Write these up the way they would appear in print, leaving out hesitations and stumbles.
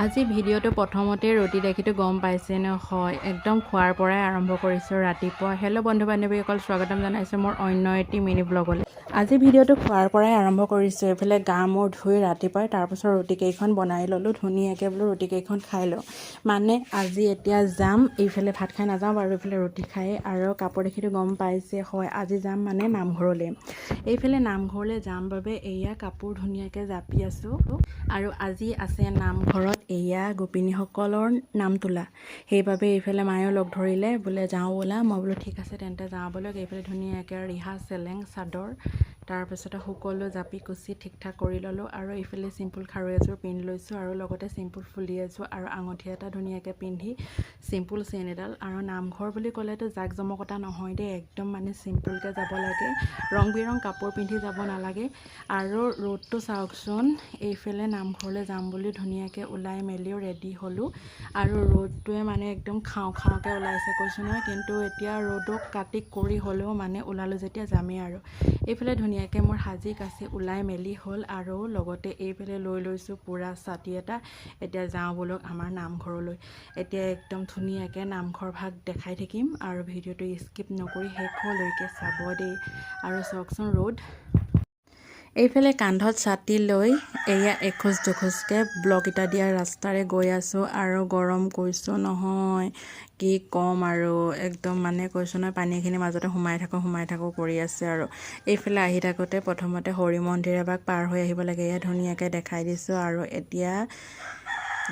আজি ভিডিঅ'টো প্ৰথমতে ৰুটি দেখিটো গম পাইছে নহয়, একদম খোৱাৰ পৰাই আৰম্ভ কৰিছোঁ ৰাতিপুৱা। হেল্ল' বন্ধু বান্ধৱীসকল, স্বাগতম জনাইছোঁ মোৰ অন্য এটি মিনি ব্লগলৈ। আজি ভিডিঅ'টো খোৱাৰ পৰাই আৰম্ভ কৰিছোঁ। এইফালে গা মূৰ ধুই ৰাতিপুৱাই তাৰপাছত ৰুটিকেইখন বনাই ল'লোঁ। ধুনীয়াকৈ বোলো ৰুটিকেইখন খাই লওঁ। মানে আজি এতিয়া যাম, এইফালে ভাত খাই নাযাওঁ বাৰু, এইফালে ৰুটি খাই। আৰু কাপোৰ দেখিটো গম পাইছে হয়, আজি যাম মানে নামঘৰলৈ। এইফালে নামঘৰলৈ যাম বাবে এয়া কাপোৰ ধুনীয়াকৈ জাপি আছোঁ। আৰু আজি আছে নামঘৰত এয়া গোপিনীসকলৰ নাম তোলা। সেইবাবে এইফালে মায়েও লগ ধৰিলে, বোলে যাওঁ বোলা। মই বোলো ঠিক আছে তেন্তে যাওঁ বলক। এইফালে ধুনীয়াকৈ ৰিহা চেলেং চাদৰ তাৰপিছতে সকলো জাপি কুচি ঠিক ঠাক কৰি ল'লোঁ। আৰু এইফালে চিম্পুল খাৰু এযোৰ পিন্ধি লৈছোঁ আৰু লগতে চিম্পুল ফুলি এযোৰ আৰু আঙুঠি এটা ধুনীয়াকৈ পিন্ধি চিম্পুল চেইন এডাল। আৰু নামঘৰ বুলি ক'লেতো জাক জমকতা নহয় দেই, একদম মানে চিম্পুলকৈ যাব লাগে, ৰং বিৰং কাপোৰ পিন্ধি যাব নালাগে। আৰু ৰ'দটো চাওকচোন, এইফালে নামঘৰলৈ যাম বুলি ধুনীয়াকৈ ওলাই মেলিও ৰেডি হ'লোঁ। আৰু ৰ'দটোৱে মানে একদম খাওঁ খাওঁকৈ ওলাইছে কৈছোঁ নহয়। কিন্তু এতিয়া ৰ'দক কাটি কৰি হ'লেও মানে ওলালোঁ যেতিয়া যামেই আৰু। এইফালে ধুনীয়াকৈ মোৰ সাজি কাচি ওলাই মেলি হ'ল। আৰু লগতে এইফালে লৈ লৈছোঁ পূৰা ছাতি এটা। এতিয়া যাওঁ বোলক আমাৰ নামঘৰলৈ। এতিয়া একদম ধুনীয়াকৈ নামঘৰ ভাগ দেখাই থাকিম আৰু ভিডিঅ'টো স্কিপ নকৰি শেষলৈকে চাব দেই। আৰু চাওকচোন ৰ'দ। এইফালে কান্ধত ছাতি লৈ এয়া এখোজ দুখোজকৈ ব্লক ইটা দিয়া ৰাস্তাৰে গৈ আছোঁ। আৰু গৰম কৈছোঁ নহয়, কি ক'ম আৰু, একদম মানে কৈছোঁ নহয় পানীখিনিৰ মাজতে সোমাই থাকোঁ কৰি আছে আৰু। এইফালে আহি থাকোঁতে প্ৰথমতে হৰি মন্দিৰ এভাগ পাৰ হৈ আহিব লাগে, এয়া ধুনীয়াকৈ দেখাই দিছোঁ। আৰু এতিয়া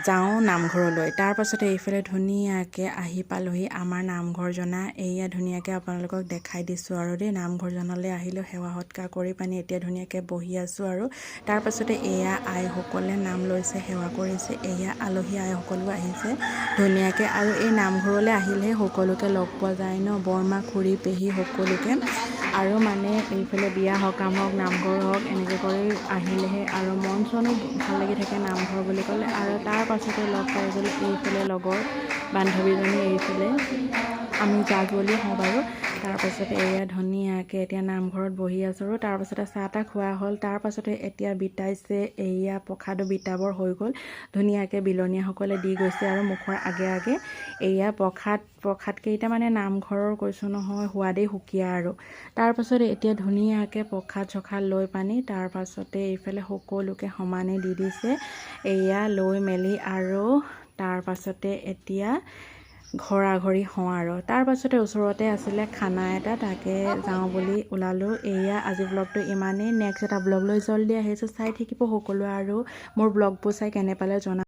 যাওঁ নামঘৰলৈ। তাৰপাছতে এইফালে ধুনীয়াকৈ আহি পালোহি আমাৰ নামঘৰ জনা। এয়া ধুনীয়াকৈ আপোনালোকক দেখাই দিছোঁ আৰু দেই। নামঘৰ জনালৈ আহিলোঁ, সেৱা সৎকাৰ কৰি পানি এতিয়া ধুনীয়াকৈ বহি আছোঁ। আৰু তাৰপাছতে এয়া আইসকলে নাম লৈছে, সেৱা কৰিছে। এয়া আলহী আইসকলো আহিছে ধুনীয়াকৈ। আৰু এই নামঘৰলৈ আহিলেহে সকলোকে লগ পোৱা যায় ন, বৰমা খুৰী পেহী সকলোকে। আৰু মানে এইফালে বিয়া সকাম হওক নামঘৰ হওক এনেকৈ কৰি আহিলেহে আৰু মন চনো ভাল লাগি থাকে নামঘৰ বুলি ক'লে। আৰু তাৰ পাছতে লগ পাই গ'লোঁ এইফালে লগৰ বান্ধৱীজনী, এইফালে আমি জাক বুলি হওঁ বাৰু। তাৰপাছতে এয়া ধুনীয়াকৈ এতিয়া নামঘৰত বহি আছোঁ। আৰু তাৰপাছতে চাহ তাহ খোৱা হ'ল। তাৰপাছতে এতিয়া বিটাইছে, এয়া প্ৰসাদো বিটাবৰ হৈ গ'ল। ধুনীয়াকৈ বিলনীয়াসকলে দি গৈছে আৰু মুখৰ আগে আগে এয়া প্ৰসাদকেইটা মানে নামঘৰৰ কৈছোঁ নহয় সোৱাদেই সুকীয়া আৰু। তাৰপাছতে এতিয়া ধুনীয়াকৈ প্ৰসাদ চসাদ লৈ পানি তাৰপাছতে এইফালে সকলোকে সমানে দি দিছে, এয়া লৈ মেলি। আৰু তাৰপাছতে এতিয়া ঘৰাঘৰি হওঁ আৰু। তাৰপাছতে ওচৰতে আছিলে খানা এটা, তাকে যাওঁ বুলি ওলালোঁ। এয়া আজি ব্লগটো ইমানেই। নেক্সট এটা ব্লগ লৈ জল্দি আহিছোঁ, চাই থাকিব সকলোৱে। আৰু মোৰ ব্লগবোৰ চাই কেনে পালে জনাব।